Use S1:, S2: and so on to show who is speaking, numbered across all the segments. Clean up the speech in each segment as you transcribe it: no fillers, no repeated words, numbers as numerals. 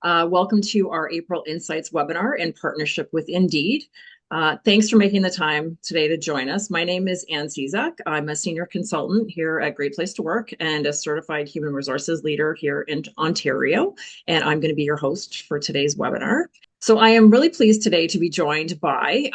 S1: Welcome to our April Insights webinar in partnership with Indeed. Thanks for making the time today to join us. My name is Ann Cizak. I'm a senior consultant here at Great Place to Work and a certified human resources leader here in Ontario. And I'm going to be your host for today's webinar. So I am really pleased today to be joined by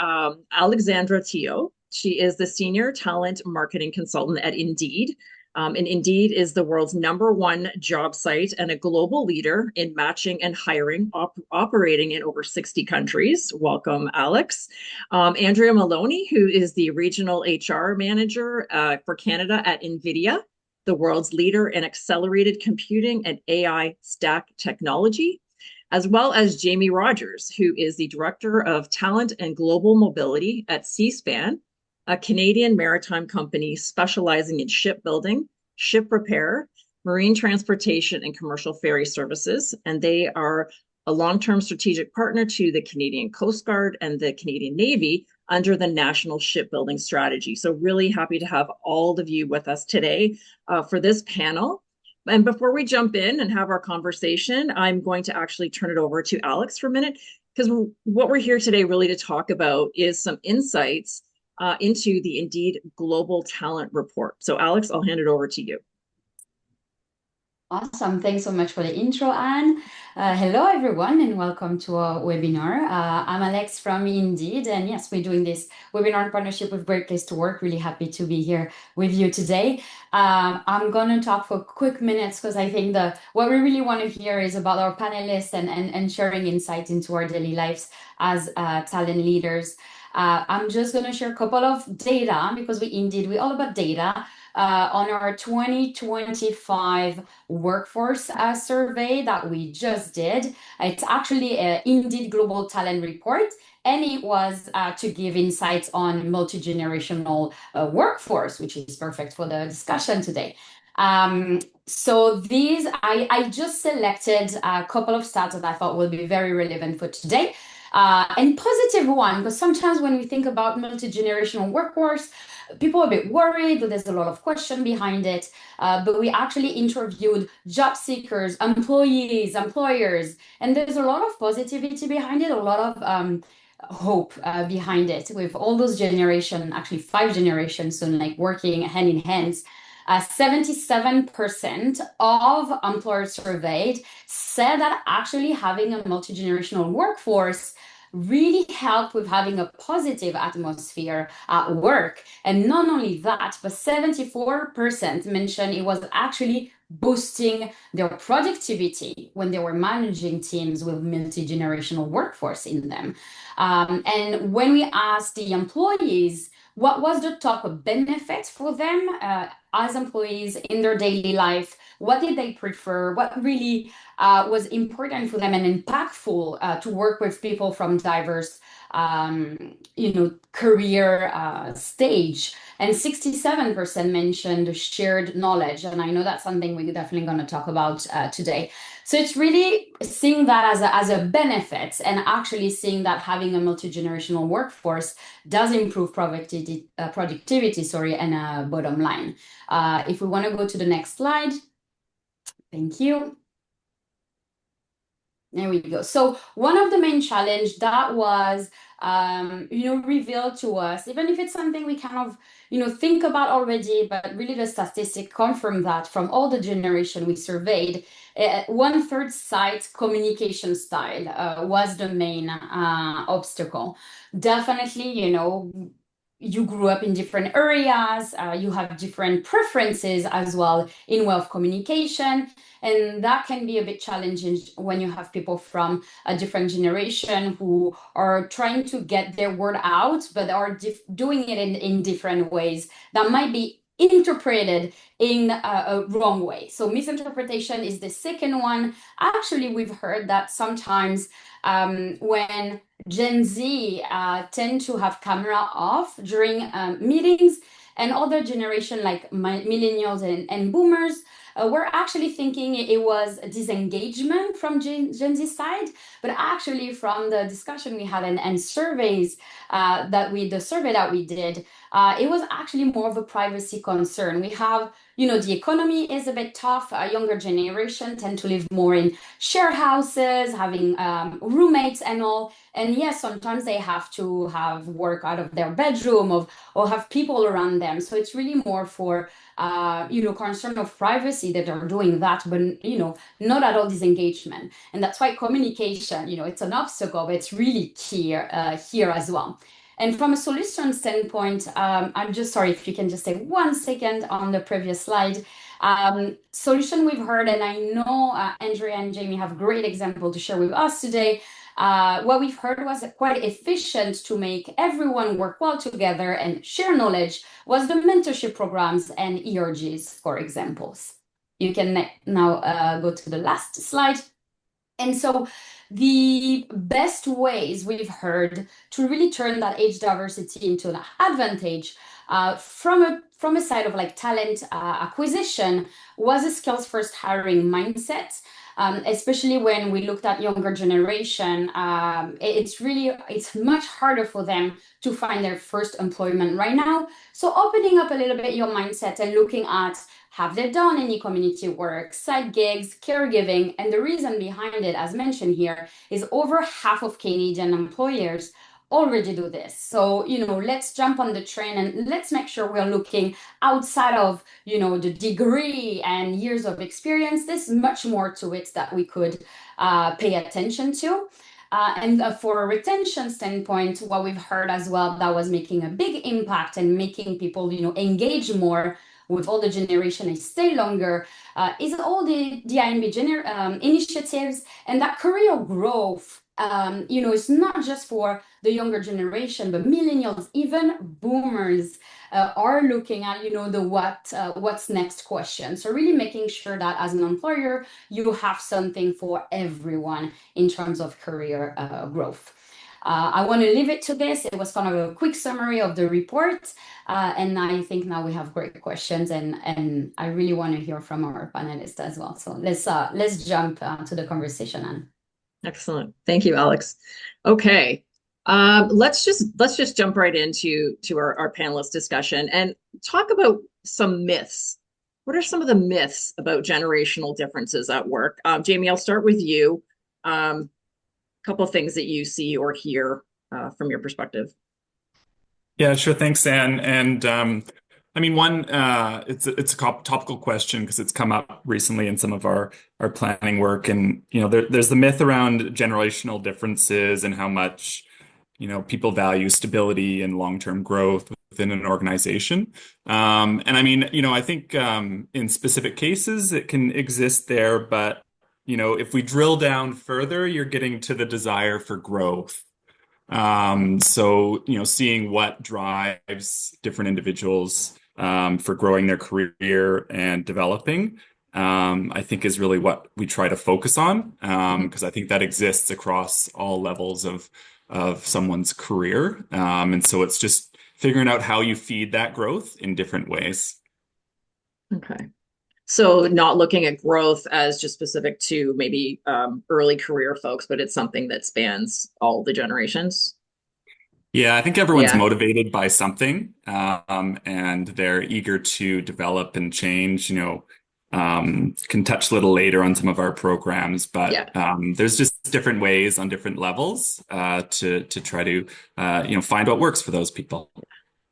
S1: Alexandra Teo. She is the senior talent marketing consultant at Indeed. And Indeed is the world's #1 job site and a global leader in matching and hiring, operating in over 60 countries. Welcome, Alex. Andrea Maloney, who is the regional HR manager for Canada at NVIDIA, the world's leader in accelerated computing and AI stack technology, as well as Jamie Rogers, who is the director of talent and global mobility at Seaspan, a Canadian maritime company specializing in shipbuilding, ship repair, marine transportation, and commercial ferry services. And they are a long-term strategic partner to the Canadian Coast Guard and the Canadian Navy under the National Shipbuilding Strategy. So really happy to have all of you with us today for this panel. And before we jump in and have our conversation, I'm going to actually turn it over to Alex for a minute, because what we're here today really to talk about is some insights into the Indeed Global Talent Report. So Alex, I'll hand it over to you.
S2: Awesome. Thanks so much for the intro, Anne. Hello, everyone, and welcome to our webinar. I'm Alex from Indeed, and yes, we're doing this webinar in partnership with Great Place to Work. Really happy to be here with you today. I'm going to talk for quick minutes because I think what we really want to hear is about our panelists and sharing insight into our daily lives as talent leaders. I'm just going to share a couple of data because we're all about data. On our 2025 workforce survey that we just did. It's actually an Indeed Global Talent Report, and it was to give insights on multi-generational workforce, which is perfect for the discussion today. So these, I just selected a couple of stats that I thought will be very relevant for today. And positive one, because sometimes when we think about multi-generational workforce, people are a bit worried that there's a lot of question behind it, but we actually interviewed job seekers, employees, employers, and there's a lot of positivity behind it, a lot of hope behind it with all those generations, actually 5 generations, so like working hand in hand. 77% of employers surveyed said that actually having a multi-generational workforce really helped with having a positive atmosphere at work. And not only that, but 74% mentioned it was actually boosting their productivity when they were managing teams with multi-generational workforce in them. And when we asked the employees, what was the top benefit for them as employees in their daily life? What did they prefer? What really was important for them and impactful to work with people from diverse, career stage? And 67% mentioned shared knowledge. And I know that's something we're definitely going to talk about today. So it's really seeing that as a benefit and actually seeing that having a multi-generational workforce does improve productivity, and bottom line. If we want to go to the next slide. Thank you. There we go. So one of the main challenge that was, revealed to us, even if it's something we kind of, think about already, but really the statistic confirmed that from all the generation we surveyed, 1/3 site communication style was the main obstacle. Definitely, you grew up in different areas, you have different preferences as well in way of communication, and that can be a bit challenging when you have people from a different generation who are trying to get their word out, but are doing it in different ways that might be interpreted in a wrong way. So misinterpretation is the second one. Actually, we've heard that sometimes when Gen Z tend to have camera off during meetings, and other generation like millennials and boomers we're actually thinking it was a disengagement from Gen Z side, but actually from the discussion we had and surveys the survey that we did, it was actually more of a privacy concern. We have, the economy is a bit tough. Younger generation tend to live more in shared houses, having roommates and all. And yes, sometimes they have to have work out of their bedroom or have people around them. So it's really more for concern of privacy that are doing that, but not at all disengagement. And that's why communication, it's an obstacle, but it's really key here as well. And from a solution standpoint, I'm just sorry if you can just take 1 second on the previous slide. Solution we've heard, and I know Andrea and Jamie have great example to share with us today. What we've heard was quite efficient to make everyone work well together and share knowledge was the mentorship programs and ERGs, for examples. You can now go to the last slide. And so the best ways we've heard to really turn that age diversity into an advantage from a side of like talent acquisition was a skills first hiring mindset. Especially when we looked at younger generation, it's much harder for them to find their first employment right now. So opening up a little bit your mindset and looking at have they done any community work, side gigs, caregiving, and the reason behind it, as mentioned here, is over half of Canadian employers already do this. So, let's jump on the train and let's make sure we're looking outside of, the degree and years of experience. There's much more to it that we could pay attention to. And for a retention standpoint, what we've heard as well that was making a big impact and making people, engage more with all the generation and stay longer is all the INB initiatives and that career growth. It's not just for the younger generation, but millennials, even boomers are looking at, the what's next question. So really making sure that as an employer, you have something for everyone in terms of career growth. I want to leave it to this. It was kind of a quick summary of the report. And I think now we have great questions and I really want to hear from our panelists as well. So let's jump to the conversation, Anne.
S1: Excellent. Thank you, Alex. Okay. Let's just jump right into our panelist discussion and talk about some myths. What are some of the myths about generational differences at work? Jamie, I'll start with you. Couple of things that you see or hear from your perspective.
S3: Yeah, sure. Thanks, Anne. And I mean, one, it's a topical question because it's come up recently in some of our planning work, and there's the myth around generational differences and how much people value stability and long-term growth within an organization. And I mean, I think in specific cases it can exist there, but if we drill down further, you're getting to the desire for growth. So, seeing what drives different individuals for growing their career and developing, I think is really what we try to focus on, because I think that exists across all levels of someone's career. And so it's just figuring out how you feed that growth in different ways.
S1: Okay. So not looking at growth as just specific to maybe early career folks, but it's something that spans all the generations.
S3: Yeah, I think everyone's motivated by something, and they're eager to develop and change. Can touch a little later on some of our programs, but there's just different ways on different levels to try to find what works for those people.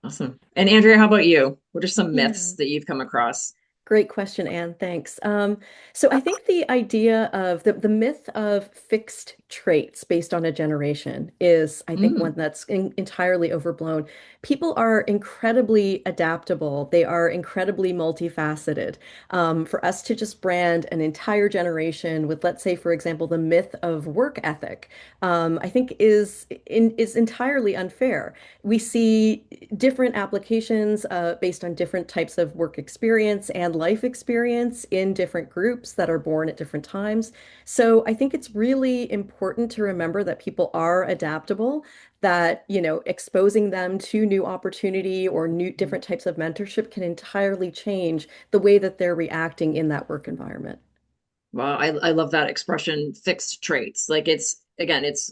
S1: Awesome. And Andrea, how about you? What are some myths that you've come across?
S4: Great question, Anne. Thanks. So I think the idea of the myth of fixed traits based on a generation is, I think, one that's entirely overblown. People are incredibly adaptable. They are incredibly multifaceted. For us to just brand an entire generation with, let's say, for example, the myth of work ethic, I think is entirely unfair. We see different applications based on different types of work experience and life experience in different groups that are born at different times. So I think it's really important to remember that people are adaptable, that, exposing them to new opportunity or new different types of mentorship can entirely change the way that they're reacting in that work environment.
S1: Well, I love that expression, fixed traits. Like it's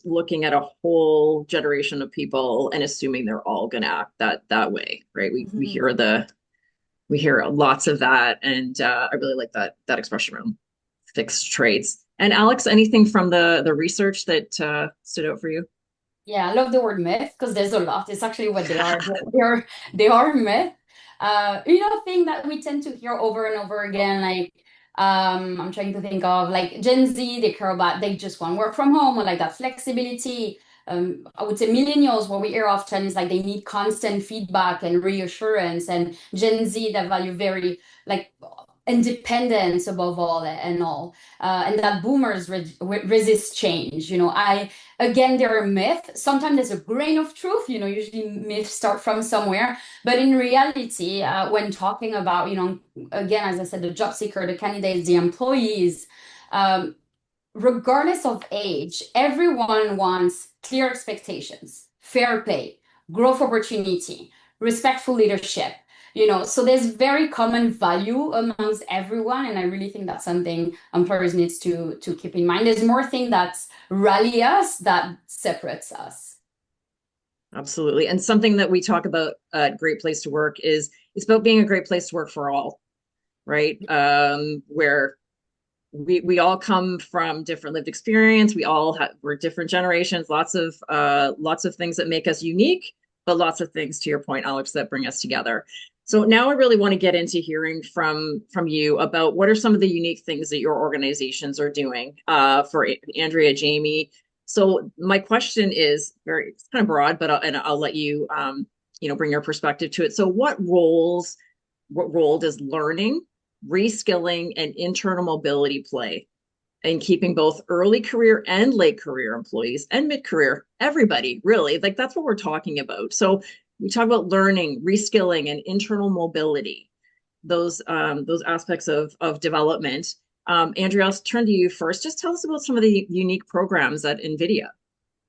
S1: looking at a whole generation of people and assuming they're all going to act that way, right? We hear lots of that, and I really like that expression around fixed traits. And Alex, anything from the research that stood out for you?
S2: Yeah, I love the word myth because there's a lot. It's actually what they are. They are myth. Thing that we tend to hear over and over again, like I'm trying to think of like Gen Z, they just want work from home or like that flexibility. I would say millennials, what we hear often is like they need constant feedback and reassurance, and Gen Z that value very like independence above all and all. And that boomers resist change. Again, they're a myth. Sometimes there's a grain of truth. Usually myths start from somewhere. But in reality, when talking about, again, as I said, the job seeker, the candidates, the employees, regardless of age, everyone wants clear expectations, fair pay, growth opportunity, respectful leadership. So there's very common value amongst everyone, and I really think that's something employers needs to keep in mind. There's more thing that rally us that separates us.
S1: Absolutely. And something that we talk about at Great Place to Work is it's about being a great place to work for all, right? Where we all come from different lived experience. We're different generations, lots of things that make us unique, but lots of things, to your point, Alex, that bring us together. So now I really want to get into hearing from you about what are some of the unique things that your organizations are doing for Andrea, Jamie. So my question is it's kind of broad, but I'll let you bring your perspective to it. So what role does learning, reskilling, and internal mobility play in keeping both early career and late career employees and mid-career, everybody really, like that's what we're talking about. So we talk about learning, reskilling, and internal mobility, those aspects of development. Andrea, I'll turn to you first. Just tell us about some of the unique programs at NVIDIA.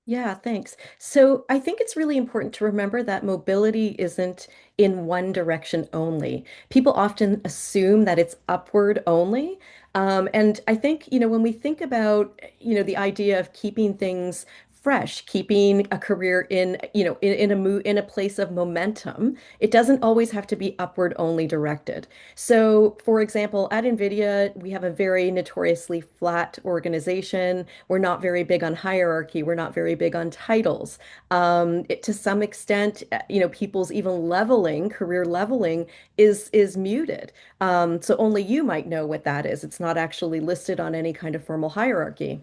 S4: Yeah, thanks. So I think it's really important to remember that mobility isn't in one direction only. People often assume that it's upward only. And I think, when we think about, the idea of keeping things fresh, keeping a career in a place of momentum, it doesn't always have to be upward only directed. So, for example, at NVIDIA, we have a very notoriously flat organization. We're not very big on hierarchy. We're not very big on titles. To some extent, people's even career leveling is muted. So only you might know what that is. It's not actually listed on any kind of formal hierarchy.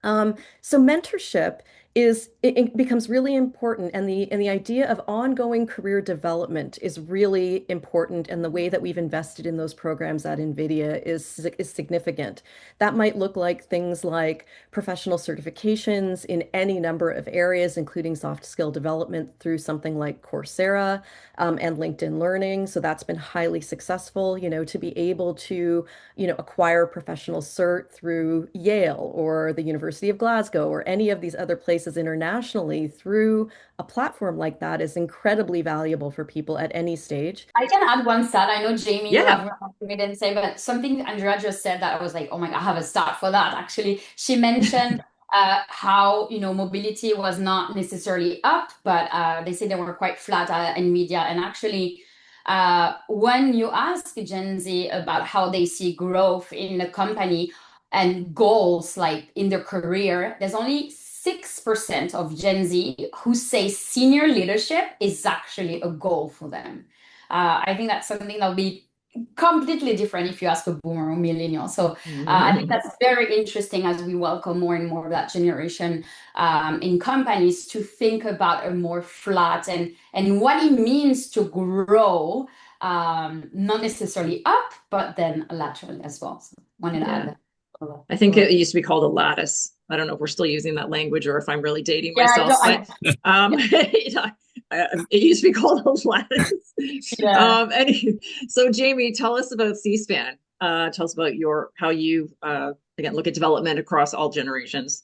S4: So mentorship it becomes really important, and the idea of ongoing career development is really important, and the way that we've invested in those programs at NVIDIA is significant. That might look like things like professional certifications in any number of areas, including soft skill development through something like Coursera, and LinkedIn Learning. So that's been highly successful, to be able to, acquire professional cert through Yale or the University of Glasgow or any of these other places internationally through a platform like that is incredibly valuable for people at any stage.
S2: I can add one stat. I know Jamie, you
S1: Yeah.
S2: have me didn't say, but something Andrea just said that I was like, oh my God, I have a stat for that. Actually, she mentioned how mobility was not necessarily up, but they say they were quite flat at NVIDIA. And actually, when you ask Gen Z about how they see growth in the company and goals like in their career, there's only 6% of Gen Z who say senior leadership is actually a goal for them. I think that's something that'll be completely different if you ask a boomer or millennial. So I think that's very interesting as we welcome more and more of that generation in companies to think about a more flat and what it means to grow, not necessarily up, but then laterally as well. So wanted to add that.
S1: I think it used to be called a lattice. I don't know if we're still using that language or if I'm really dating
S2: Yeah,
S1: myself, but it used to be called a lattice.
S2: Yeah.
S1: So Jamie, tell us about Seaspan. Tell us about how you again look at development across all generations.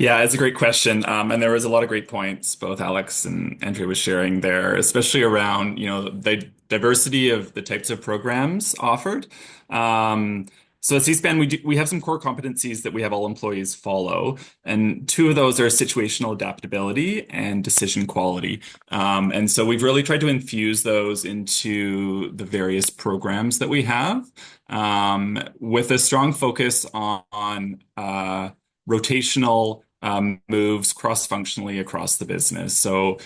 S3: Yeah, it's a great question. And there was a lot of great points both Alex and Andrea was sharing there, especially around, the diversity of the types of programs offered. Um, so at Seaspan, we have some core competencies that we have all employees follow, and two of those are situational adaptability and decision quality. And so we've really tried to infuse those into the various programs that we have, with a strong focus on rotational moves cross-functionally across the business. So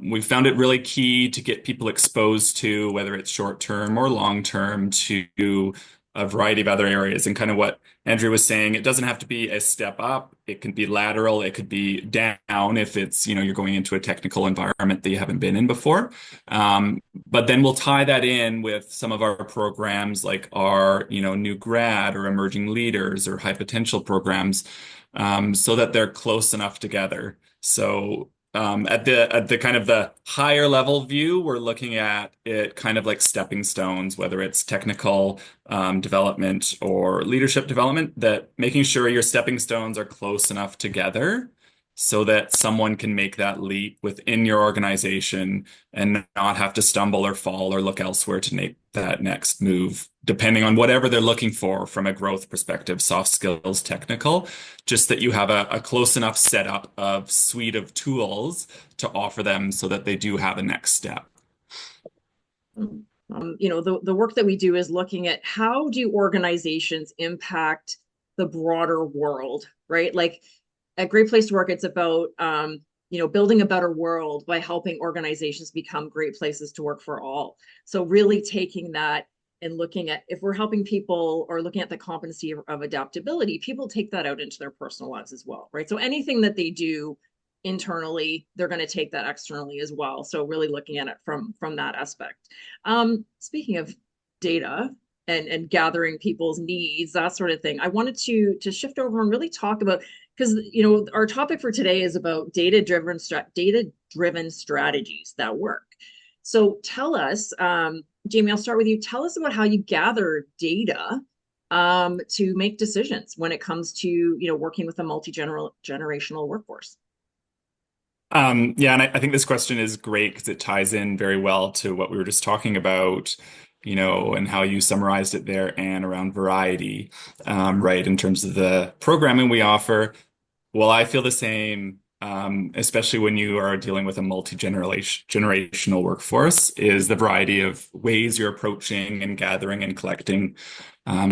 S3: we found it really key to get people exposed to, whether it's short-term or long-term, to a variety of other areas. And kind of what Andrew was saying, it doesn't have to be a step up. It can be lateral. It could be down if it's, you're going into a technical environment that you haven't been in before. But then we'll tie that in with some of our programs like our, new grad or emerging leaders or high potential programs, so that they're close enough together. So at the kind of the higher level view, we're looking at it kind of like stepping stones, whether it's technical development or leadership development, that making sure your stepping stones are close enough together so that someone can make that leap within your organization and not have to stumble or fall or look elsewhere to make that next move, depending on whatever they're looking for from a growth perspective, soft skills, technical, just that you have a close enough setup of suite of tools to offer them so that they do have a next step.
S1: The work that we do is looking at how do organizations impact the broader world, right? Like at Great Place to Work, it's about building a better world by helping organizations become great places to work for all. So really taking that and looking at, if we're helping people or looking at the competency of adaptability, people take that out into their personal lives as well, right? So anything that they do internally, they're going to take that externally as well. So really looking at it from that aspect. Speaking of data and gathering people's needs, that sort of thing, I wanted to shift over and really talk about, because our topic for today is about data-driven strategies that work. So tell us, Jamie, I'll start with you. Tell us about how you gather data to make decisions when it comes to working with a multi-generational workforce.
S3: Yeah, and I think this question is great because it ties in very well to what we were just talking about, and how you summarized it there, Anne, around variety, right, in terms of the programming we offer. Well, I feel the same, especially when you are dealing with a multi-generational workforce, is the variety of ways you're approaching and gathering and collecting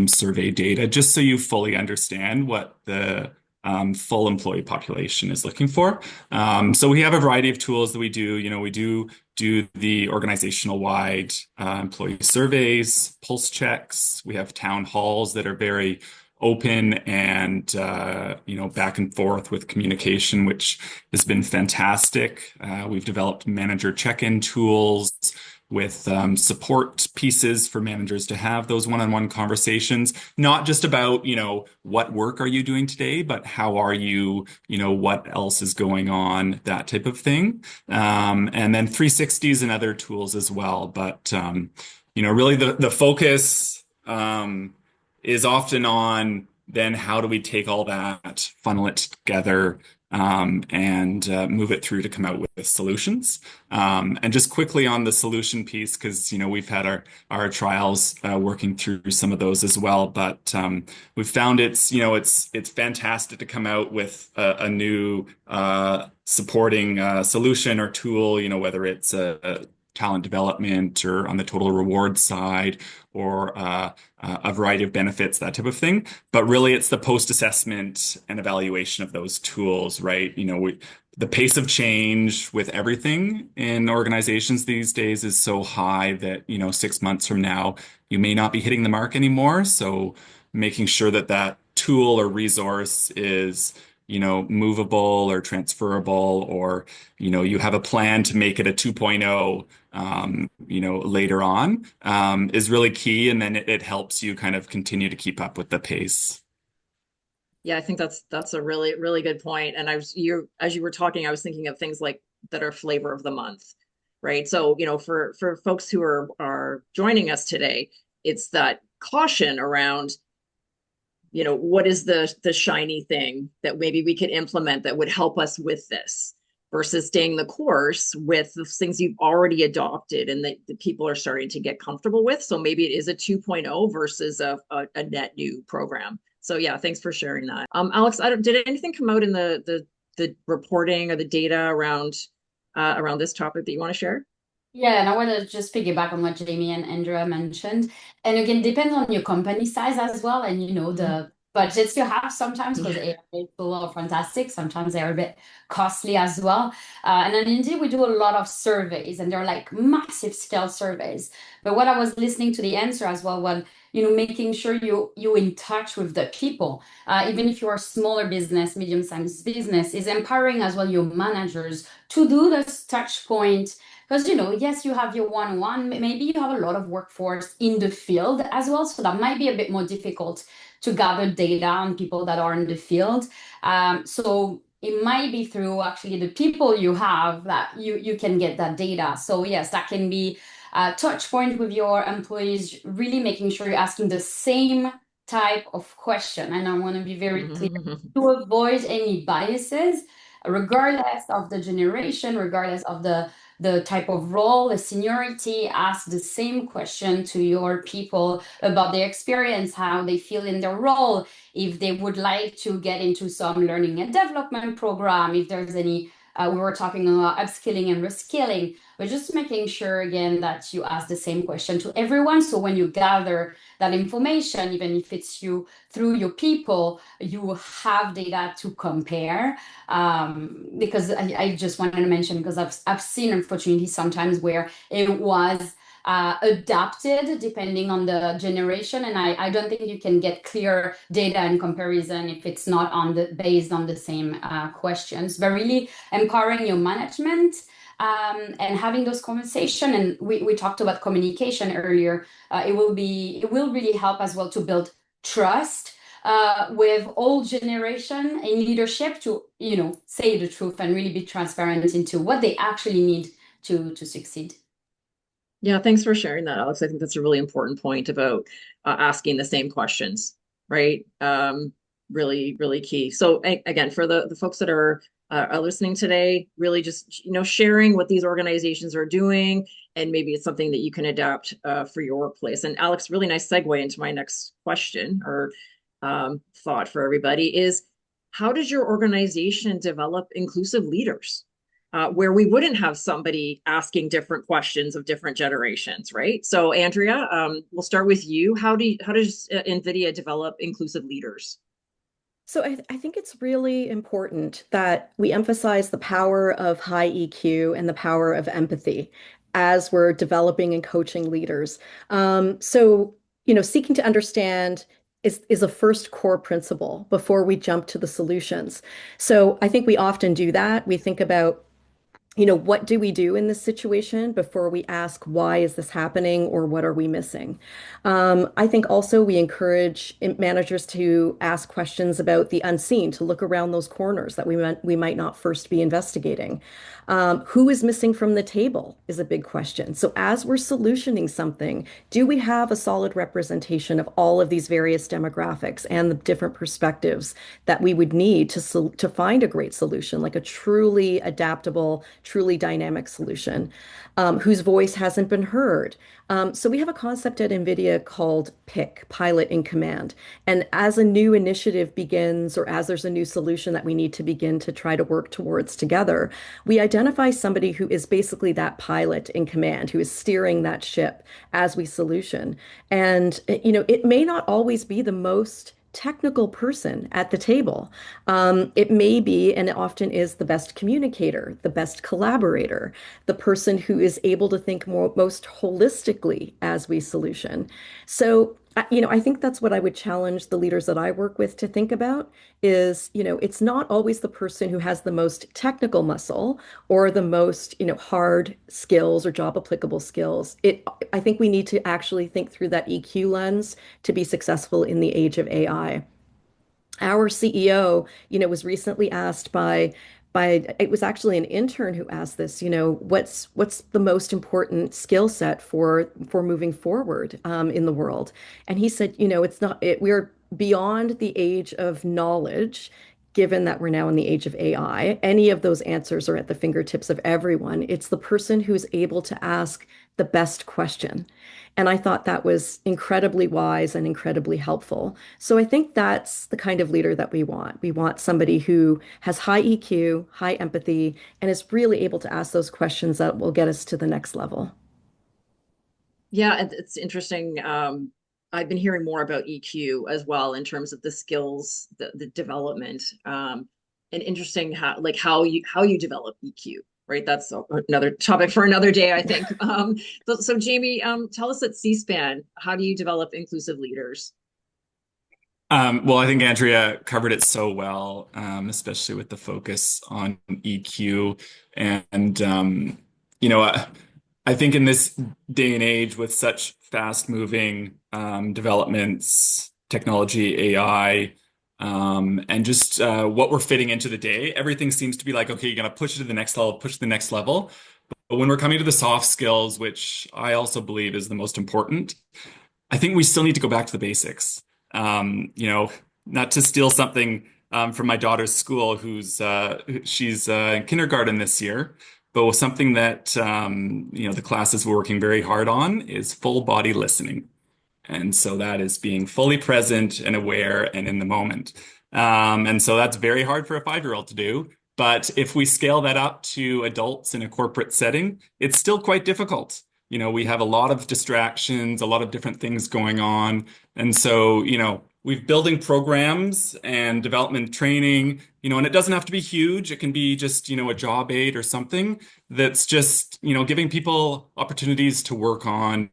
S3: survey data, just so you fully understand what the full employee population is looking for. So we have a variety of tools that we do. We do the organizational-wide employee surveys, pulse checks. We have town halls that are very open and back and forth with communication, which has been fantastic. We've developed manager check-in tools with support pieces for managers to have those one-on-one conversations, not just about, what work are you doing today, but how are you, what else is going on, that type of thing. And then 360s and other tools as well. But, really the focus is often on then how do we take all that, funnel it together, and move it through to come out with solutions. And just quickly on the solution piece, because we've had our trials working through some of those as well. But we've found it's fantastic to come out with a new supporting solution or tool. Whether it's a talent development or on the total reward side or a variety of benefits, that type of thing. But really, it's the post-assessment and evaluation of those tools, right? The pace of change with everything in organizations these days is so high that, 6 months from now, you may not be hitting the mark anymore. So making sure that tool or resource is movable or transferable, or, you have a plan to make it a 2.0, later on, is really key. And then it helps you kind of continue to keep up with the pace.
S1: Yeah, I think that's a really, really good point. And as you were talking, I was thinking of things like that are flavor of the month, right? So, for folks who are joining us today, it's that caution around what is the shiny thing that maybe we could implement that would help us with this versus staying the course with the things you've already adopted and that the people are starting to get comfortable with. So maybe it is a 2.0 versus a net new program. So yeah, thanks for sharing that. Alex, did anything come out in the reporting or the data around this topic that you want to share?
S2: Yeah, and I want to just piggyback on what Jamie and Andrea mentioned. And again, depends on your company size as well, and the budgets you have sometimes, because AI is a little fantastic. Sometimes they're a bit costly as well. And then indeed, we do a lot of surveys, and they're like massive scale surveys. But what I was listening to the answer as well, making sure you're in touch with the people, even if you're a smaller business, medium-sized business, is empowering as well your managers to do this touch point. Because, yes, you have your one-on-one, maybe you have a lot of workforce in the field as well. So that might be a bit more difficult to gather data on people that are in the field. So it might be through actually the people you have that you can get that data. So yes, that can be a touch point with your employees, really making sure you're asking the same type of question. And I want to be very clear to avoid any biases, regardless of the generation, regardless of the type of role, the seniority. Ask the same question to your people about their experience, how they feel in their role, if they would like to get into some learning and development program, if there's any, we were talking about upskilling and reskilling, but just making sure again that you ask the same question to everyone. So when you gather that information, even if it's you through your people, you have data to compare. Because I just wanted to mention, because I've seen unfortunately sometimes where it was adapted depending on the generation, and I don't think you can get clear data and comparison if it's not based on the same questions. But really empowering your management and having those conversations. And we talked about communication earlier. It will really help as well to build trust with all generation in leadership, to say the truth and really be transparent into what they actually need to succeed.
S1: Yeah, thanks for sharing that, Alex. I think that's a really important point about asking the same questions, right? Really, really key. So again, for the folks that are listening today, really just sharing what these organizations are doing, and maybe it's something that you can adapt for your workplace. And Alex, really nice segue into my next question or thought for everybody is, how does your organization develop inclusive leaders? Where we wouldn't have somebody asking different questions of different generations, right? So Andrea, we'll start with you. How does NVIDIA develop inclusive leaders?
S4: So I think it's really important that we emphasize the power of high EQ and the power of empathy as we're developing and coaching leaders. Seeking to understand is a first core principle before we jump to the solutions. So I think we often do that. We think about what do we do in this situation before we ask, why is this happening or what are we missing? I think also we encourage managers to ask questions about the unseen, to look around those corners that we might not first be investigating. Who is missing from the table is a big question. So as we're solutioning something, do we have a solid representation of all of these various demographics and the different perspectives that we would need to find a great solution, like a truly adaptable, truly dynamic solution, whose voice hasn't been heard. So we have a concept at NVIDIA called PIC, Pilot in Command. And as a new initiative begins, or as there's a new solution that we need to begin to try to work towards together, we identify somebody who is basically that pilot in command, who is steering that ship as we solution. And, it may not always be the most technical person at the table. It may be, and it often is, the best communicator, the best collaborator, the person who is able to think most holistically as we solution. So, I think that's what I would challenge the leaders that I work with to think about is, it's not always the person who has the most technical muscle or the most, hard skills or job applicable skills. I think we need to actually think through that EQ lens to be successful in the age of AI. Our CEO, was recently asked by it was actually an intern who asked this, what's the most important skill set for moving forward in the world? And he said, it's not we're beyond the age of knowledge, given that we're now in the age of AI, any of those answers are at the fingertips of everyone. It's the person who's able to ask the best question. And I thought that was incredibly wise and incredibly helpful. So I think that's the kind of leader that we want. We want somebody who has high EQ, high empathy, and is really able to ask those questions that will get us to the next level.
S1: Yeah, it's interesting. I've been hearing more about EQ as well in terms of the skills, the development, and interesting how you develop EQ, right? That's another topic for another day, I think. So Jamie, tell us at Seaspan, how do you develop inclusive leaders?
S3: Well, I think Andrea covered it so well, especially with the focus on EQ. And, I think in this day and age with such fast-moving developments, technology, AI, and just what we're fitting into the day, everything seems to be like, okay, you're going to push it to the next level, push to the next level. But when we're coming to the soft skills, which I also believe is the most important, I think we still need to go back to the basics. Not to steal something from my daughter's school, she's in kindergarten this year, but with something that the classes we're working very hard on is full body listening. And so that is being fully present and aware and in the moment. And so that's very hard for a 5-year-old to do. But if we scale that up to adults in a corporate setting, it's still quite difficult. We have a lot of distractions, a lot of different things going on. And so, we've building programs and development training, and it doesn't have to be huge. It can be just, a job aid or something that's just, giving people opportunities to work on,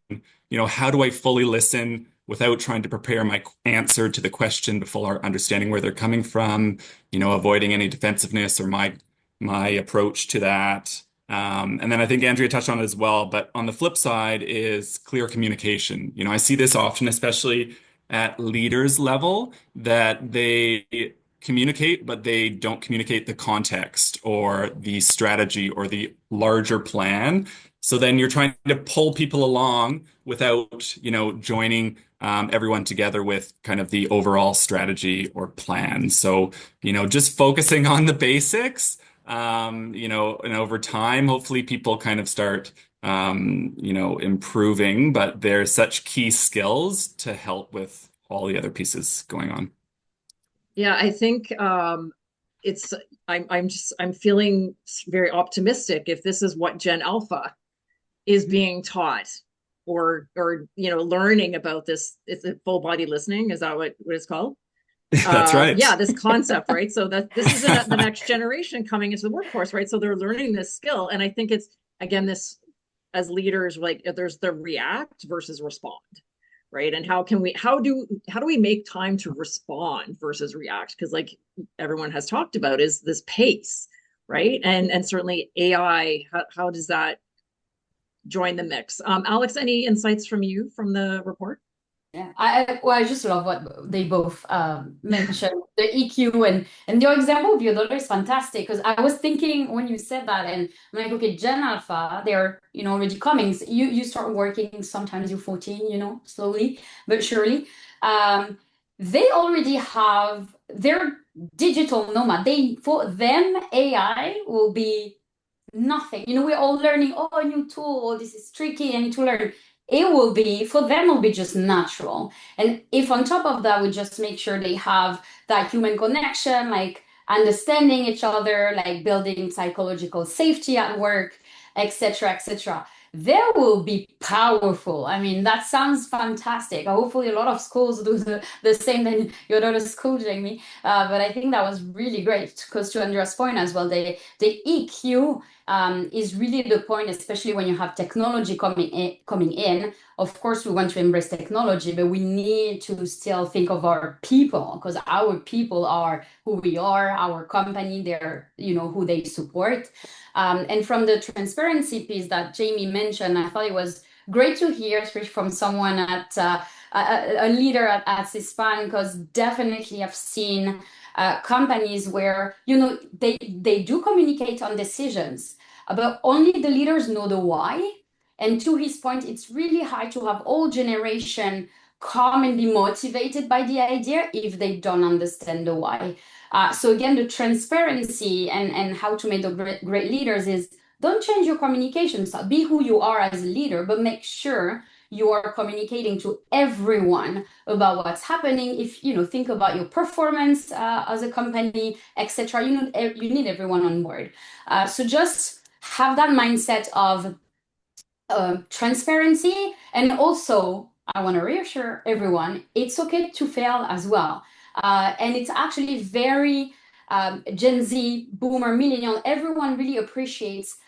S3: how do I fully listen without trying to prepare my answer to the question before understanding where they're coming from, avoiding any defensiveness or my approach to that. And then I think Andrea touched on it as well, but on the flip side is clear communication. I see this often, especially at leaders level, that they communicate, but they don't communicate the context or the strategy or the larger plan. So then you're trying to pull people along without, joining everyone together with kind of the overall strategy or plan. So, just focusing on the basics, and over time, hopefully people kind of start, improving, but there's such key skills to help with all the other pieces going on.
S1: Yeah, I think it's I'm feeling very optimistic if this is what Gen Alpha is being taught or learning about this. It's a full body listening. Is that what it's called?
S3: That's right.
S1: Yeah, this concept, right? So that this is the next generation coming into the workforce, right? So they're learning this skill. And I think it's, again, this as leaders, like there's the react versus respond, right? And how do we make time to respond versus react? Because like everyone has talked about is this pace, right? And certainly AI, how does that join the mix? Alex, any insights from you from the report?
S2: Yeah, I just love what they both mentioned, the EQ and your example of your daughter is fantastic because I was thinking when you said that and I'm like, okay, Gen Alpha, they're already coming. So you start working sometimes you're 14, slowly but surely. They already have their digital nomad. For them, AI will be nothing. We're all learning, a new tool, this is tricky, I need to learn. For them, it'll be just natural. And if on top of that, we just make sure they have that human connection, like understanding each other, like building psychological safety at work, etc., they will be powerful. I mean, that sounds fantastic. Hopefully, a lot of schools do the same than your daughter's school, Jamie. But I think that was really great because to Andrea's point as well, the EQ is really the point, especially when you have technology coming in. Of course, we want to embrace technology, but we need to still think of our people because our people are who we are, our company, they're, who they support. And from the transparency piece that Jamie mentioned, I thought it was great to hear, especially from someone at a leader at Seaspan, because definitely I've seen companies where they do communicate on decisions, but only the leaders know the why. And to his point, it's really hard to have all generation come and be motivated by the idea if they don't understand the why. So again, the transparency and how to make the great leaders is don't change your communication style. Be who you are as a leader, but make sure you are communicating to everyone about what's happening. If think about your performance as a company, etc. You need everyone on board. So just have that mindset of transparency, and also I want to reassure everyone it's okay to fail as well. And it's actually very Gen Z, Boomer, Millennial, everyone really appreciates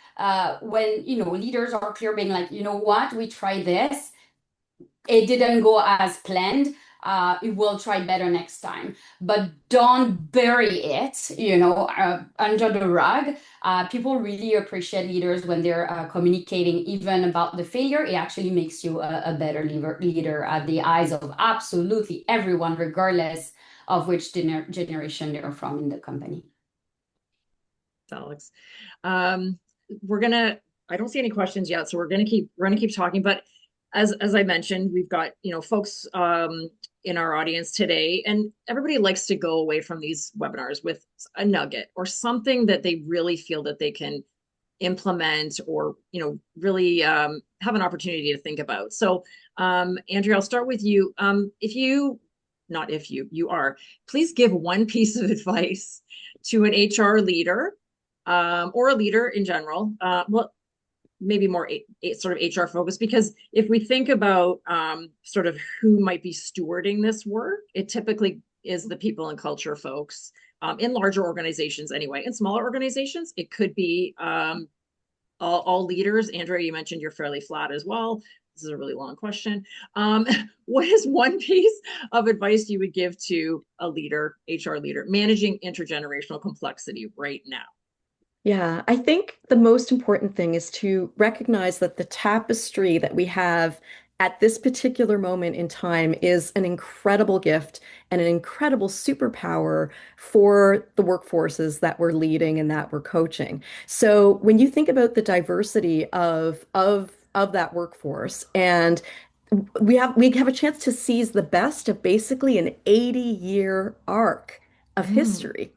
S2: when leaders are clear, being like, you know what, we tried this, it didn't go as planned. It will try better next time, but don't bury it, under the rug. People really appreciate leaders when they're communicating even about the failure. It actually makes you a better leader at the eyes of absolutely everyone, regardless of which generation they're from in the company.
S1: Alex, I don't see any questions yet, so we're gonna keep talking. But as I mentioned, we've got folks in our audience today, and everybody likes to go away from these webinars with a nugget or something that they really feel that they can implement, or really have an opportunity to think about. So Andrea, I'll start with you. Please give one piece of advice to an HR leader, or a leader in general, well, maybe more sort of HR focused, because if we think about sort of who might be stewarding this work, it typically is the people and culture folks, in larger organizations anyway. In smaller organizations, it could be all leaders. Andrea, you mentioned you're fairly flat as well. This is a really long question. What is one piece of advice you would give to a leader, HR leader, managing intergenerational complexity right now?
S4: Yeah, I think the most important thing is to recognize that the tapestry that we have at this particular moment in time is an incredible gift and an incredible superpower for the workforces that we're leading and that we're coaching. So when you think about the diversity of that workforce, and we have a chance to seize the best of basically an 80-year arc of history.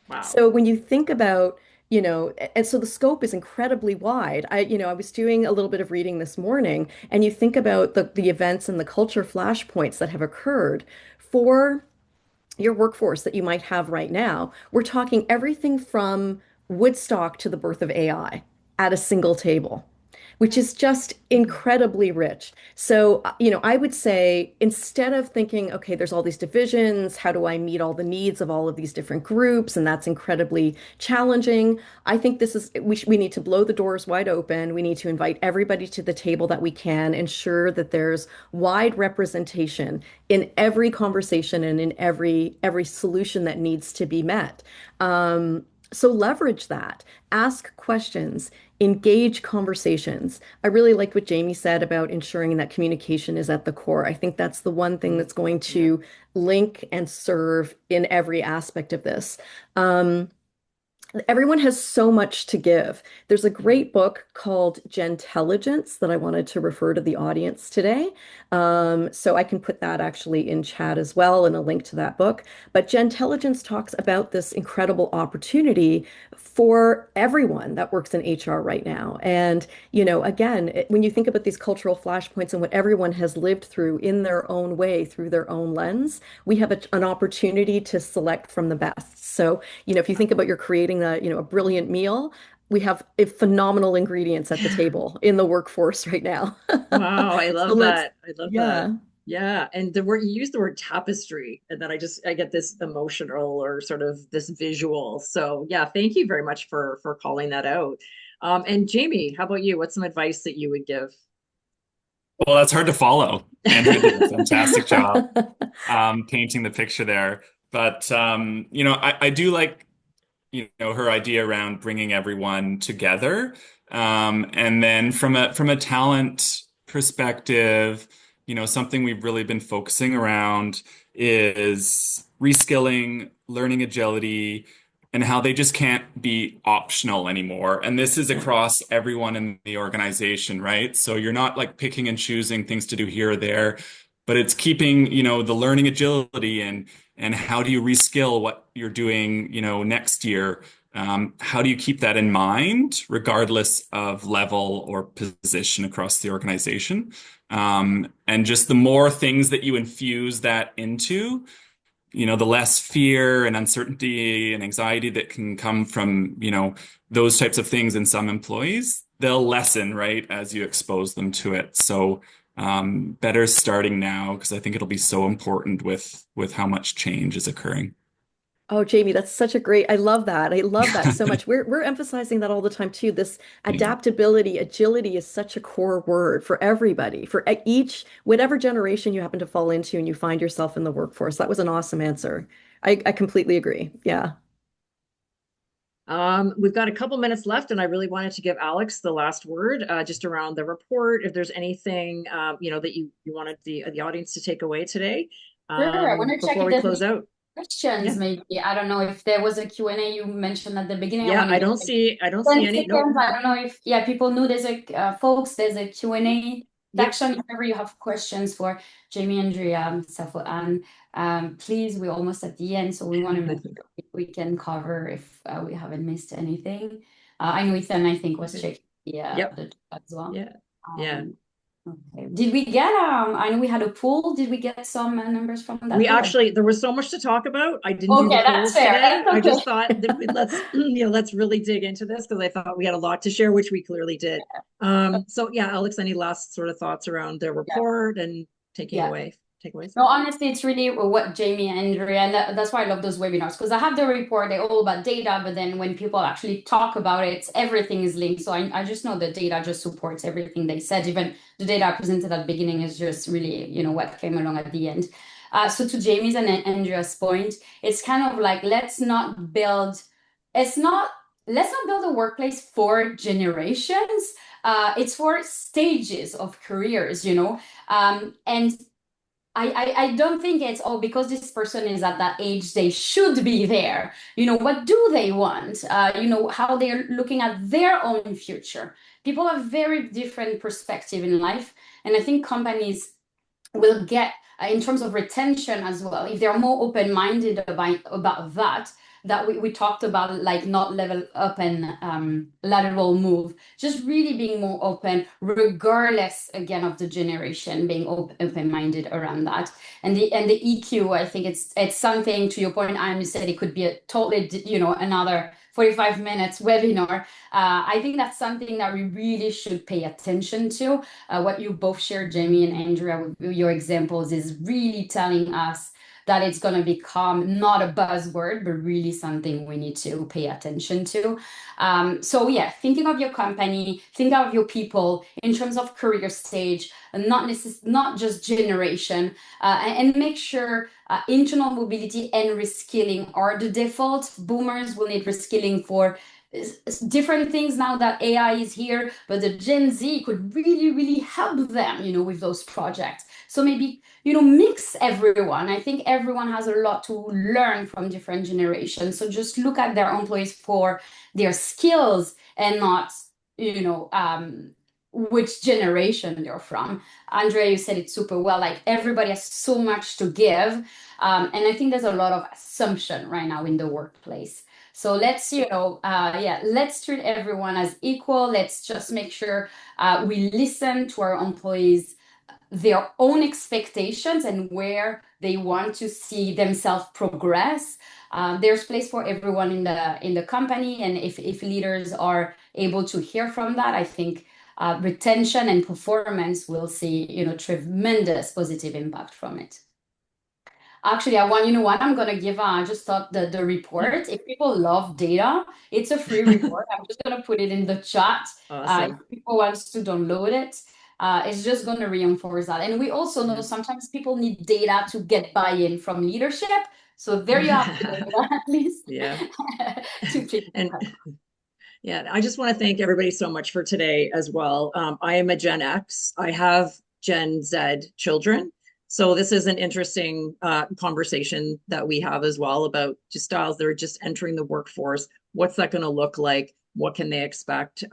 S1: Wow.
S4: So when you think about, and so the scope is incredibly wide. I was doing a little bit of reading this morning, and you think about the events and the culture flashpoints that have occurred for your workforce that you might have right now. We're talking everything from Woodstock to the birth of AI at a single table, which is just incredibly rich. So, I would say instead of thinking, okay, there's all these divisions, how do I meet all the needs of all of these different groups? And that's incredibly challenging. I think we need to blow the doors wide open. We need to invite everybody to the table that we can, ensure that there's wide representation in every conversation and in every solution that needs to be met. So leverage that, ask questions, engage conversations. I really liked what Jamie said about ensuring that communication is at the core. I think that's the one thing that's going to link and serve in every aspect of this. Everyone has so much to give. There's a great book called Gentelligence that I wanted to refer to the audience today. So I can put that actually in chat as well, and a link to that book. But Gentelligence talks about this incredible opportunity for everyone that works in HR right now. And, again, when you think about these cultural flashpoints and what everyone has lived through in their own way, through their own lens, we have an opportunity to select from the best. So, if you think about you're creating a brilliant meal, we have phenomenal ingredients at the table in the workforce right now.
S1: Wow, I love that. I love
S4: yeah.
S1: that. Yeah. And the word, you use the word tapestry, and then I get this emotional, or sort of this visual. So yeah, thank you very much for calling that out. And Jamie, how about you? What's some advice that you would give?
S3: Well, that's hard to follow. Andrea did a fantastic job painting the picture there. But I do like her idea around bringing everyone together, and then from a talent perspective, something we've really been focusing around is reskilling, learning agility, and how they just can't be optional anymore. And this is across everyone in the organization, right? So you're not like picking and choosing things to do here or there. but it's keeping, the learning agility and how do you reskill what you're doing, next year? How do you keep that in mind, regardless of level or position across the organization? And just the more things that you infuse that into, the less fear and uncertainty and anxiety that can come from, those types of things in some employees, they'll lessen, right, as you expose them to it. So better starting now, because I think it'll be so important with how much change is occurring.
S4: Oh, Jamie, that's such a great, I love that. I love that so much. We're emphasizing that all the time too. This
S3: Yeah.
S4: adaptability, agility is such a core word for everybody, for each, whatever generation you happen to fall into and you find yourself in the workforce. That was an awesome answer. I completely agree. Yeah.
S1: We've got a couple minutes left, and I really wanted to give Alex the last word, just around the report. If there's anything, that you wanted the audience to take away today,
S2: Sure, I want to check
S1: before
S2: if
S1: we
S2: there's
S1: close out.
S2: questions,
S1: Yeah.
S2: maybe. I don't know if there was a Q&A you mentioned at the beginning. I
S1: Yeah,
S2: want
S1: I
S2: to
S1: don't
S2: just
S1: see, I don't
S2: 10
S1: see any. Nope.
S2: seconds. I don't know if, yeah, people knew there's a, folks, there's a Q&A
S1: Yep.
S2: section. Whenever you have questions for Jamie, Andrea, Safo, and please, we're almost at the end, so we want to make sure we can cover if we haven't missed anything. I know Ethan, I think, was checking
S1: Yep.
S2: the chat as well.
S1: Yeah. Yeah.
S2: Okay. Did we get, I know we had a poll. Did we get some numbers from that
S1: We
S2: poll?
S1: actually, there was so much to talk about. I didn't do the
S2: Okay, that's
S1: polls
S2: fair.
S1: today.
S2: That's
S1: I
S2: okay.
S1: just thought that let's, let's really dig into this, because I thought we had a lot to share, which we clearly did. So yeah, Alex, any last sort of thoughts around the
S2: Yeah.
S1: report and
S2: Yeah.
S1: takeaways?
S2: No, honestly, it's really what Jamie and Andrea, and that's why I love those webinars, because I have the report, they're all about data, but then when people actually talk about it, everything is linked. So I just know the data just supports everything they said. Even the data I presented at the beginning is just really, what came along at the end. So to Jamie's and Andrea's point, it's kind of like, let's not build a workplace for generations. It's for stages of careers, and I don't think it's, oh, because this person is at that age, they should be there. What do they want? How they're looking at their own future. People have very different perspective in life. And I think companies will get, in terms of retention as well, if they're more open-minded about that we talked about, like not level up and lateral move, just really being more open, regardless again of the generation, being open-minded around that. And the EQ, I think it's something, to your point, you said it could be a totally, another 45 minutes webinar. I think that's something that we really should pay attention to. What you both shared, Jamie and Andrea, with your examples, is really telling us that it's going to become not a buzzword, but really something we need to pay attention to. So yeah, thinking of your company, think of your people in terms of career stage, and not just generation, and make sure internal mobility and reskilling are the default. Boomers will need reskilling for different things now that AI is here, but the Gen Z could really, really help them, with those projects. So maybe, mix everyone. I think everyone has a lot to learn from different generations. So just look at their employees for their skills and not, which generation they're from. Andrea, you said it super well, like everybody has so much to give. And I think there's a lot of assumption right now in the workplace. So let's, let's treat everyone as equal. Let's just make sure we listen to our employees, their own expectations and where they want to see themselves progress. There's place for everyone in the company, and if leaders are able to hear from that, I think retention and performance will see tremendous positive impact from it. Actually, I'm going to give, I just thought the report, if people love data, it's a free report. I'm just going to put it in the chat.
S1: Awesome.
S2: If people want to download it, it's just going to reinforce that. And we also know sometimes people need data to get buy-in from leadership. So there you have it, at least.
S1: Yeah. And yeah, I just want to thank everybody so much for today as well. I am a Gen X. I have Gen Z children. So this is an interesting conversation that we have as well about just styles that are just entering the workforce. What's that going to look like? what can they expect.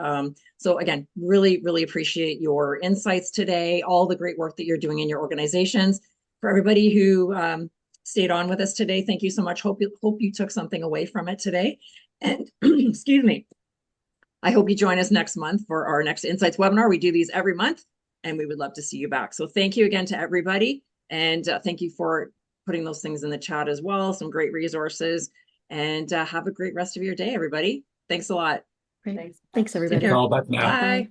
S1: So again, really, really appreciate your insights today, all the great work that you're doing in your organizations. For everybody who stayed on with us today, thank you so much. Hope you took something away from it today. And excuse me, I hope you join us next month for our next Insights webinar. We do these every month, and we would love to see you back. So thank you again to everybody. And thank you for putting those things in the chat as well. Some great resources. And have a great rest of your day, everybody. Thanks a lot.
S4: Great. Thanks, everybody.
S3: Take care. All back now.
S1: Bye.